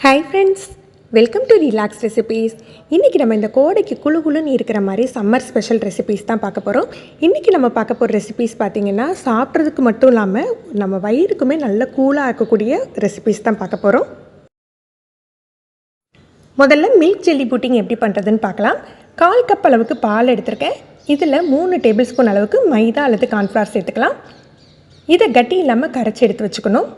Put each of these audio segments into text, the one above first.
Hi friends, welcome to Relax Recipes. இன்றைக்கி நம்ம இந்த கோடைக்கு குளுகுளுன்னு இருக்கிற மாதிரி சம்மர் ஸ்பெஷல் ரெசிபீஸ் தான் பார்க்க போகிறோம். இன்றைக்கி நம்ம பார்க்க போகிற ரெசிபீஸ் பார்த்திங்கன்னா சாப்பிட்றதுக்கு மட்டும் இல்லாமல் நம்ம வயிறுக்குமே நல்ல கூலாக இருக்கக்கூடிய ரெசிபீஸ் தான் பார்க்க போகிறோம். முதல்ல மில்க் ஜெல்லி புட்டிங் எப்படி பண்ணுறதுன்னு பார்க்கலாம். 1/4 கப் அளவுக்கு பால் எடுத்திருக்கேன். இதில் 3 டேபிள் ஸ்பூன் அளவுக்கு மைதா அல்லது கார்ன்ஃப்ளவர் சேர்த்துக்கலாம். இதை கட்டி இல்லாமல் கரைச்சி எடுத்து வச்சுக்கணும்.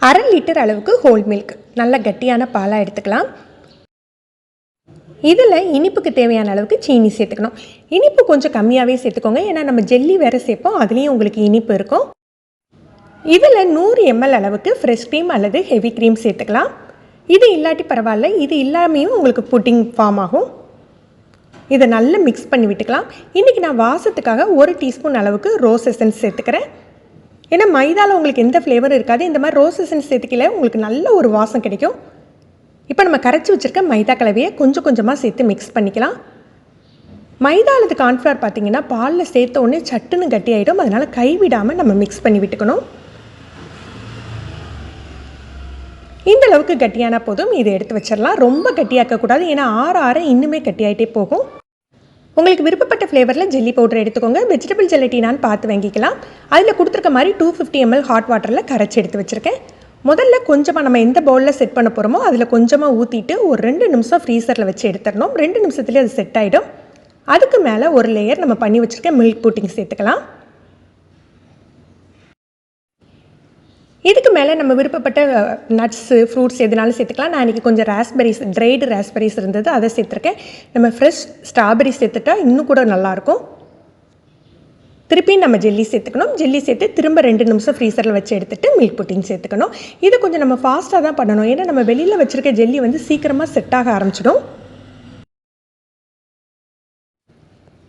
1/2 லிட்டர் அளவுக்கு ஹோல் மில்க் நல்ல கட்டியான பாலாக எடுத்துக்கலாம். இதில் இனிப்புக்கு தேவையான அளவுக்கு சீனி சேர்த்துக்கணும். இனிப்பு கொஞ்சம் கம்மியாகவே சேர்த்துக்கோங்க, ஏன்னா நம்ம ஜெல்லி வேறு சேர்ப்போம், அதுலேயும் உங்களுக்கு இனிப்பு இருக்கும். இதில் 100 ml அளவுக்கு ஃப்ரெஷ் க்ரீம் அல்லது ஹெவி க்ரீம் சேர்த்துக்கலாம். இது இல்லாட்டி பரவாயில்ல, இது இல்லாமையும் உங்களுக்கு புட்டிங் ஃபார்ம் ஆகும். இதை நல்லா மிக்ஸ் பண்ணி விட்டுக்கலாம். இன்றைக்கி நான் வாசத்துக்காக 1 டீஸ்பூன் அளவுக்கு ரோஸ் எசன்ஸ் சேர்த்துக்கிறேன். ஏன்னா மைதாவில் உங்களுக்கு எந்த ஃப்ளேவரும் இருக்காது. இந்த மாதிரி ரோஸ் எசன்ஸ் சேர்த்துக்கல உங்களுக்கு நல்ல ஒரு வாசம் கிடைக்கும். இப்போ நம்ம கரைச்சி வச்சுருக்க மைதா கலவையை கொஞ்சம் கொஞ்சமாக சேர்த்து மிக்ஸ் பண்ணிக்கலாம். மைதா அல்லது கார்ன்ஃப்ளவர் பார்த்திங்கன்னா பாலில் சேர்த்த உடனே சட்டுன்னு கட்டி ஆகிடும். அதனால் கைவிடாமல் நம்ம மிக்ஸ் பண்ணி விட்டுக்கணும். இந்த அளவுக்கு கட்டியான போதும் இதை எடுத்து வச்சிடலாம். ரொம்ப கட்டியாக்கக்கூடாது, ஏன்னா ஆற இன்னுமே கட்டியாகிட்டே போகும். உங்களுக்கு விருப்பப்பட்ட ஃப்ளேவரில் ஜெல்லி பவுடர் எடுத்துக்கோங்க. வெஜிடபிள் ஜெலட்டினான்னு பார்த்து வாங்கிக்கலாம். அதில் கொடுத்துருக்க மாதிரி 250 ml ஹாட் வாட்டரில் கரைச்சி எடுத்து வச்சுருக்கேன். முதல்ல கொஞ்சமாக நம்ம எந்த பவுலில் செட் பண்ண போகிறோமோ அதில் கொஞ்சமாக ஊற்றிட்டு ஒரு 2 நிமிஷம் ஃப்ரீசரில் வச்சு எடுத்துடணும். 2 நிமிஷத்துலேயே அது செட் ஆகிடும். அதுக்கு மேலே ஒரு லேயர் நம்ம பண்ணி வச்சுருக்க மில்க் புட்டிங் சேர்த்துக்கலாம். இதுக்கு மேலே நம்ம விருப்பப்பட்ட நட்ஸு ஃப்ரூட்ஸ் எதுனாலும் சேர்த்துக்கலாம். நான் இன்றைக்கி கொஞ்சம் ராஸ்பெரிஸ், ட்ரைடு ராஸ்பெரிஸ் இருந்தது, அதை சேர்த்துருக்கேன். நம்ம ஃப்ரெஷ் ஸ்ட்ராபெரி சேர்த்துட்டா இன்னும் கூட நல்லாயிருக்கும். திருப்பியும் நம்ம ஜெல்லி சேர்த்துக்கணும். ஜெல்லி சேர்த்து திரும்ப 2 நிமிஷம் ஃப்ரீசரில் வச்சு எடுத்துகிட்டு மில்க் புட்டிங் சேர்த்துக்கணும். இது கொஞ்சம் நம்ம ஃபாஸ்ட்டாக தான் பண்ணணும், ஏன்னா நம்ம வெளியில் வச்சுருக்க ஜெல்லி வந்து சீக்கிரமாக செட் ஆக ஆரம்பிச்சிடும்.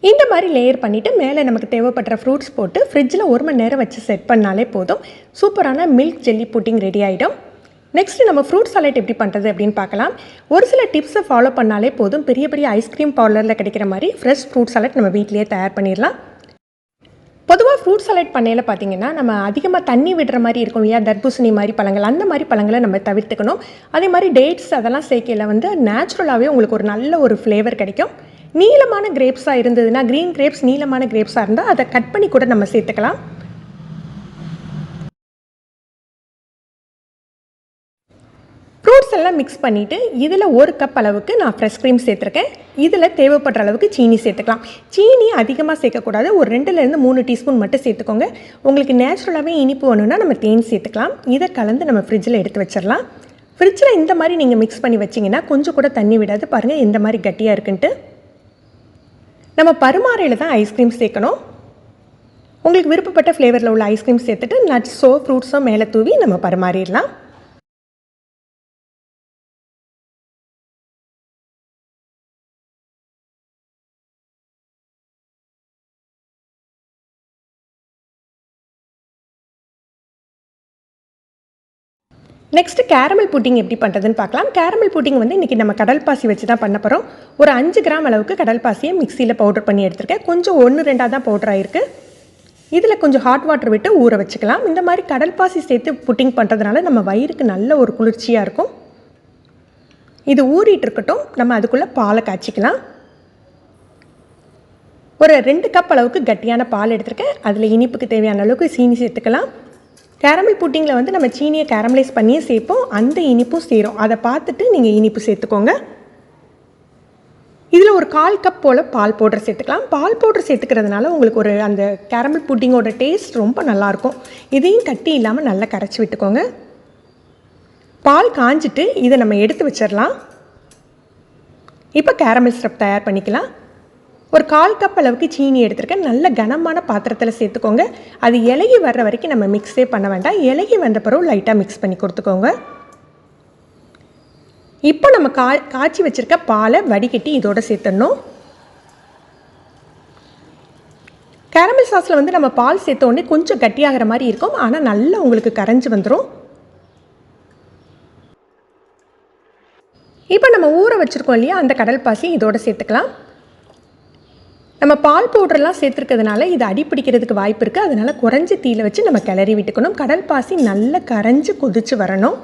இந்த மாதிரி லேயர் பண்ணிவிட்டு மேலே நமக்கு தேவைப்படுற ஃப்ரூட்ஸ் போட்டு ஃப்ரிட்ஜில் 1 மணி நேரம் வச்சு செட் பண்ணாலே போதும். சூப்பரான மில்க் ஜெல்லி புட்டிங் ரெடி ஆகிடும். நெக்ஸ்ட்டு நம்ம ஃப்ரூட் சாலட் எப்படி பண்ணுறது அப்படின்னு பார்க்கலாம். ஒரு சில டிப்ஸை ஃபாலோ பண்ணாலே போதும், பெரிய பெரிய ஐஸ்கிரீம் பார்லரில் கிடைக்கிற மாதிரி ஃப்ரெஷ் ஃப்ரூட் சாலட் நம்ம வீட்டிலேயே தயார் பண்ணிடலாம். பொதுவாக ஃப்ரூட் சாலட் பண்ணையில் பார்த்திங்கன்னா நம்ம அதிகமாக தண்ணி விடுற மாதிரி இருக்கும் இல்லையா, தர்பூசணி மாதிரி பழங்கள், அந்த மாதிரி பழங்களை நம்ம தவிர்த்துக்கணும். அதே மாதிரி டேட்ஸ் அதெல்லாம் சேர்க்கையில் வந்து நேச்சுரலாகவே உங்களுக்கு ஒரு நல்ல ஒரு ஃப்ளேவர் கிடைக்கும். நீளமான கிரேப்ஸாக இருந்ததுன்னா, க்ரீன் கிரேப்ஸ் நீளமான கிரேப்ஸாக இருந்தால் அதை கட் பண்ணி கூட நம்ம சேர்த்துக்கலாம். ஃப்ரூட்ஸ் எல்லாம் மிக்ஸ் பண்ணிவிட்டு இதில் 1 கப் அளவுக்கு நான் ஃப்ரெஷ் க்ரீம் சேர்த்துருக்கேன். இதில் தேவைப்படுற அளவுக்கு சீனி சேர்த்துக்கலாம். சீனி அதிகமாக சேர்க்கக்கூடாது, ஒரு 2லேருந்து 3 டீஸ்பூன் மட்டும் சேர்த்துக்கோங்க. உங்களுக்கு நேச்சுரலாகவே இனிப்பு வேணும்னா நம்ம தேன் சேர்த்துக்கலாம். இதை கலந்து நம்ம ஃப்ரிட்ஜில் எடுத்து வச்சிடலாம். ஃப்ரிட்ஜில் இந்த மாதிரி நீங்கள் மிக்ஸ் பண்ணி வச்சிங்கன்னா கொஞ்சம் கூட தண்ணி விடாது. பாருங்கள் எந்த மாதிரி கட்டியாக இருக்குன்ட்டு. நம்ம பருமாறையில் தான் ஐஸ்கிரீம் சேர்க்கணும். உங்களுக்கு விருப்பப்பட்ட ஃப்ளேவரில் உள்ள ஐஸ்கிரீம் சேர்த்துட்டு நட்ஸோ ஃப்ரூட்ஸோ மேலே தூவி நம்ம பருமாறிடலாம். நெக்ஸ்ட்டு கேரமல் புட்டிங் எப்படி பண்ணுறதுன்னு பார்க்கலாம். கேரமல் புட்டிங் வந்து இன்றைக்கி நம்ம கடல் பாசி வச்சு தான் பண்ண போகிறோம். ஒரு 5 கிராம் அளவுக்கு கடல் பாசியை மிக்சியில் பவுடர் பண்ணி எடுத்துருக்கேன். கொஞ்சம் 1-2 தான் பவுடர் ஆகிருக்கு. இதில் கொஞ்சம் ஹாட் வாட்டர் விட்டு ஊற வச்சுக்கலாம். இந்த மாதிரி கடல் பாசி சேர்த்து புட்டிங் பண்ணுறதுனால நம்ம வயிறுக்கு நல்ல ஒரு குளிர்ச்சியாக இருக்கும். இது ஊறிட்டு இருக்கட்டும், நம்ம அதுக்குள்ளே பாலை காய்ச்சிக்கலாம். ஒரு 2 கப் அளவுக்கு கட்டியான பால் எடுத்துருக்கேன். அதில் இனிப்புக்கு தேவையான அளவுக்கு சீனி சேர்த்துக்கலாம். கேரமல் புட்டிங்கில் வந்து நம்ம சீனியை கேரமலைஸ் பண்ணியே சேர்ப்போம், அந்த இனிப்பும் சேரும். அதை பார்த்துட்டு நீங்கள் இனிப்பு சேர்த்துக்கோங்க. இதில் ஒரு 1/4 கப் போல் பால் பவுடர் சேர்த்துக்கலாம். பால் பவுடர் சேர்த்துக்கிறதுனால உங்களுக்கு ஒரு அந்த கேரமல் புட்டிங்கோட டேஸ்ட் ரொம்ப நல்லாயிருக்கும். இதையும் கட்டி இல்லாமல் நல்லா கரைச்சி விட்டுக்கோங்க. பால் காஞ்சிட்டு இதை நம்ம எடுத்து வச்சிடலாம். இப்போ கேரமல் சிரப் தயார் பண்ணிக்கலாம். ஒரு 1/4 கப் அளவுக்கு சீனி எடுத்துருக்கேன். நல்ல கனமான பாத்திரத்தில் சேர்த்துக்கோங்க. அது இலகி வர்ற வரைக்கும் நம்ம மிக்ஸே பண்ண வேண்டாம். இலகி வந்த பிறகு லைட்டாக மிக்ஸ் பண்ணி கொடுத்துக்கோங்க. இப்போ நம்ம காய்ச்சி வச்சுருக்க பாலை வடிகட்டி இதோடு சேர்த்துடணும். கேரமல் சாஸில் வந்து நம்ம பால் சேர்த்த உடனே கொஞ்சம் கட்டியாகிற மாதிரி இருக்கும், ஆனால் நல்லா உங்களுக்கு கரைஞ்சி வந்துடும். இப்போ நம்ம ஊற வச்சுருக்கோம் இல்லையா, அந்த கடல் பாசி இதோடு சேர்த்துக்கலாம். நம்ம பால் பவுடர்லாம் சேர்த்துருக்கிறதுனால இது அடிப்பிடிக்கிறதுக்கு வாய்ப்பு இருக்குது. அதனால் குறைஞ்சி தீயில் வச்சு நம்ம கிளறி விட்டுக்கணும். கடல் பாசி நல்லா கரைஞ்சி கொதித்து வரணும்.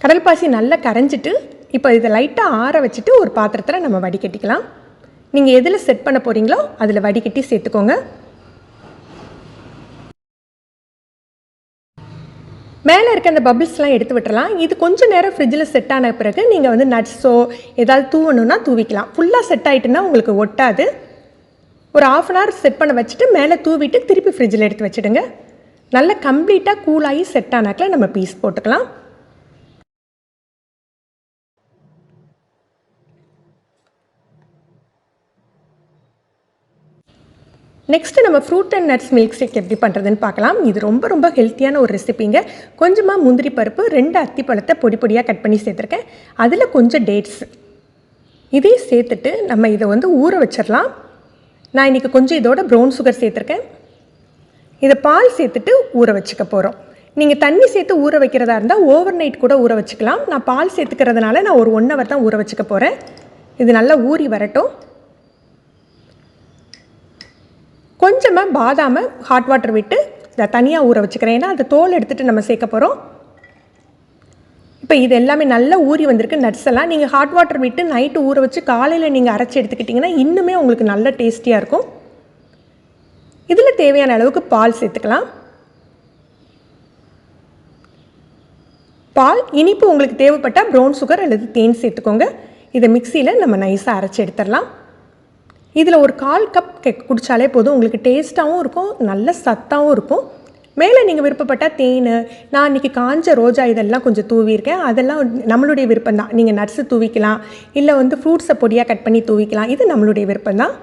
கடல் பாசி நல்லா கரைஞ்சிட்டு இப்போ இதை லைட்டாக ஆற வச்சுட்டு ஒரு பாத்திரத்தில் நம்ம வடிகட்டிக்கலாம். நீங்கள் எதில் செட் பண்ண போகிறீங்களோ அதில் வடிகட்டி சேர்த்துக்கோங்க. மேலே இருக்க அந்த பபிள்ஸ்லாம் எடுத்து விட்டுறலாம். இது கொஞ்சம் நேரம் ஃப்ரிட்ஜில் செட் ஆன பிறகு நீங்கள் வந்து நட்ஸோ ஏதாவது தூவணுன்னா தூவிக்கலாம். ஃபுல்லாக செட் ஆகிட்டுன்னா உங்களுக்கு ஒட்டாது. ஒரு 1/2 அன் ஹவர் செட் பண்ண வச்சுட்டு மேலே தூவிட்டு திருப்பி ஃப்ரிட்ஜில் எடுத்து வச்சுடுங்க. நல்லா கம்ப்ளீட்டாக கூலாகி செட் ஆனாக்கில் நம்ம பீஸ் போட்டுக்கலாம். நெக்ஸ்ட்டு நம்ம fruit and nuts milk shake எப்படி பண்ணுறதுன்னு பார்க்கலாம். இது ரொம்ப ரொம்ப ஹெல்த்தியான ஒரு ரெசிபிங்க. கொஞ்சமாக முந்திரி பருப்பு, 2 அத்திப்பழத்தை பொடி பொடியாக கட் பண்ணி சேர்த்துருக்கேன். அதில் கொஞ்சம் டேட்ஸ் இதையும் சேர்த்துட்டு நம்ம இதை வந்து ஊற வச்சிடலாம். நான் இன்றைக்கி கொஞ்சம் இதோட ப்ரௌன் சுகர் சேர்த்துருக்கேன். இதை பால் சேர்த்துட்டு ஊற வச்சுக்க போகிறோம். நீங்கள் தண்ணி சேர்த்து ஊற வைக்கிறதா இருந்தால் ஓவர் நைட் கூட ஊற வச்சுக்கலாம். நான் பால் சேர்த்துக்கிறதுனால நான் ஒரு 1 ஹவர் தான் ஊற வச்சுக்க போகிறேன். இது நல்லா ஊறி வரட்டும். கொஞ்சமாக பாதாமை ஹாட் வாட்டர் விட்டு இதை தனியாக ஊற வச்சுக்கிறேன். ஏன்னா அந்த தோல் எடுத்துகிட்டு நம்ம சேர்க்க போகிறோம். இப்போ இது எல்லாமே நல்லா ஊறி வந்திருக்கு. நட்ஸ் எல்லாம் நீங்கள் ஹாட் வாட்டர் விட்டு நைட்டு ஊற வச்சு காலையில் நீங்கள் அரைச்சி எடுத்துக்கிட்டிங்கன்னா இன்னுமே உங்களுக்கு நல்ல டேஸ்டியாக இருக்கும். இதில் தேவையான அளவுக்கு பால் சேர்த்துக்கலாம். பால் இனிப்பு உங்களுக்கு தேவைப்பட்டால் ப்ரௌன் சுகர் அல்லது தேன் சேர்த்துக்கோங்க. இதை மிக்சியில் நம்ம நைஸாக அரைச்சி எடுத்துடலாம். இதில் ஒரு 1/4 கப் குடித்தாலே போதும். உங்களுக்கு டேஸ்ட்டாகவும் இருக்கும், நல்ல சத்தாகவும் இருக்கும். மேலே நீங்கள் விருப்பப்பட்டால் தேன், நான் இன்றைக்கி காஞ்ச ரோஜா இதெல்லாம் கொஞ்சம் தூவியிருக்கேன். அதெல்லாம் நம்மளுடைய விருப்பம் தான். நீங்கள் நட்ஸு தூவிக்கலாம், இல்லை வந்து ஃப்ரூட்ஸை பொடியாக கட் பண்ணி தூவிக்கலாம். இது நம்மளுடைய விருப்பம் தான்.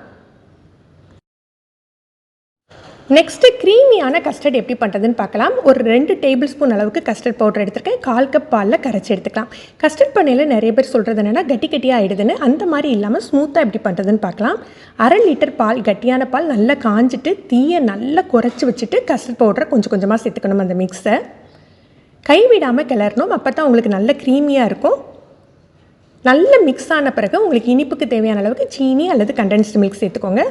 நெக்ஸ்ட்டு க்ரீமியான கஸ்டர்ட் எப்படி பண்ணுறதுன்னு பார்க்கலாம். ஒரு 2 டேபிள் ஸ்பூன் அளவுக்கு கஸ்டர்ட் பவுடர் எடுத்துருக்கேன். 1/4 கப் பாலில் கரைச்சி எடுத்துக்கலாம். கஸ்டர்ட் பண்ணையில் நிறைய பேர் சொல்கிறது என்னென்னா கட்டியாக ஆகிடுதுன்னு. அந்த மாதிரி இல்லாமல் ஸ்மூத்தாக எப்படி பண்ணுறதுன்னு பார்க்கலாம். 1/2 லிட்டர் பால், கட்டியான பால் நல்லா காஞ்சிட்டு தீயை நல்லா குறைச்சி வச்சுட்டு கஸ்டர்ட் பவுடரை கொஞ்சம் கொஞ்சமாக சேர்த்துக்கணும். அந்த மிக்ஸை கைவிடாமல் கிளறணும். அப்போ தான் உங்களுக்கு நல்ல க்ரீமியாக இருக்கும். நல்ல மிக்ஸ் ஆன பிறகு உங்களுக்கு இனிப்புக்கு தேவையான அளவுக்கு சீனி அல்லது கண்டென்ஸ்டு மில்க் சேர்த்துக்கோங்க.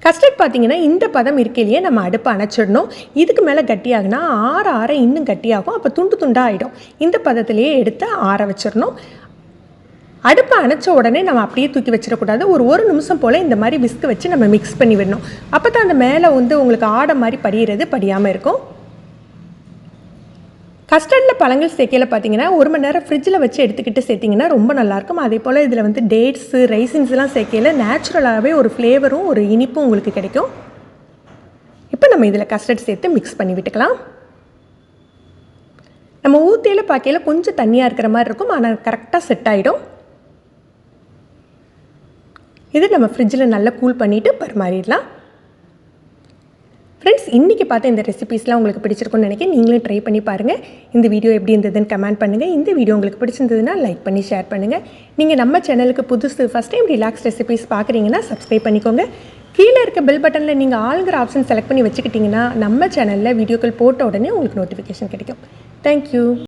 கஸ்டர்ட் பார்த்திங்கன்னா இந்த பதம் இருக்கையிலேயே நம்ம அடுப்பை அணைச்சிடணும். இதுக்கு மேலே கட்டியாகுனா ஆற இன்னும் கட்டியாகும். அப்போ துண்டு துண்டாக ஆகிடும். இந்த பதத்திலேயே எடுத்து ஆற வச்சிடணும். அடுப்பை அணைச்ச உடனே நம்ம அப்படியே தூக்கி வச்சிடக்கூடாது. ஒரு நிமிஷம் போல் இந்த மாதிரி விஸ்க் வச்சு நம்ம மிக்ஸ் பண்ணி விடணும். அப்போ தான் அந்த மேலே வந்து உங்களுக்கு ஆடை மாதிரி படியாமல் இருக்கும். கஸ்டர்டில் பழங்கள் சேர்க்கையில் பார்த்தீங்கன்னா 1 மணி நேரம் ஃப்ரிட்ஜில் வச்சு எடுத்துக்கிட்டு சேர்த்திங்கன்னா ரொம்ப நல்லாயிருக்கும். அதே போல் இதில் வந்து டேட்ஸு, ரைசின்ஸ்லாம் சேர்க்கையில் நேச்சுரலாகவே ஒரு ஃப்ளேவரும் ஒரு இனிப்பும் உங்களுக்கு கிடைக்கும். இப்போ நம்ம இதில் கஸ்டர்ட் சேர்த்து மிக்ஸ் பண்ணி விட்டுக்கலாம். நம்ம ஊற்றியில் பார்க்கையில் கொஞ்சம் தண்ணியாக இருக்கிற மாதிரி இருக்கும், ஆனால் கரெக்டாக செட் ஆகிடும். இது நம்ம ஃப்ரிட்ஜில் நல்லா கூல் பண்ணிவிட்டு பரிமாறிடலாம். ஃப்ரெண்ட்ஸ், இன்றைக்கி பார்த்த இந்த ரெசிபீஸ்லாம் உங்களுக்கு பிடிச்சிருக்குன்னு நினைக்கிறேன். நீங்களும் ட்ரை பண்ணி பாருங்கள். இந்த வீடியோ எப்படி இருந்ததுன்னு கமெண்ட் பண்ணுங்கள். இந்த வீடியோ உங்களுக்கு பிடிச்சிருந்ததுன்னா லைக் பண்ணி ஷேர் பண்ணுங்கள். நீங்கள் நம்ம சேனலுக்கு புதுசு ஃபஸ்ட் டைம் ரிலாக்ஸ் ரெசிபீஸ் பார்க்குறீங்கன்னா சப்ஸ்கிரைப் பண்ணிக்கோங்க. கீழே இருக்க பெல் பட்டனில் நீங்கள் ஆளுங்கிற ஆப்ஷன் செலக்ட் பண்ணி வச்சுக்கிட்டிங்கன்னா நம்ம சேனலில் வீடியோக்கள் போட்ட உடனே உங்களுக்கு நோட்டிஃபிகேஷன் கிடைக்கும். தேங்க்யூ.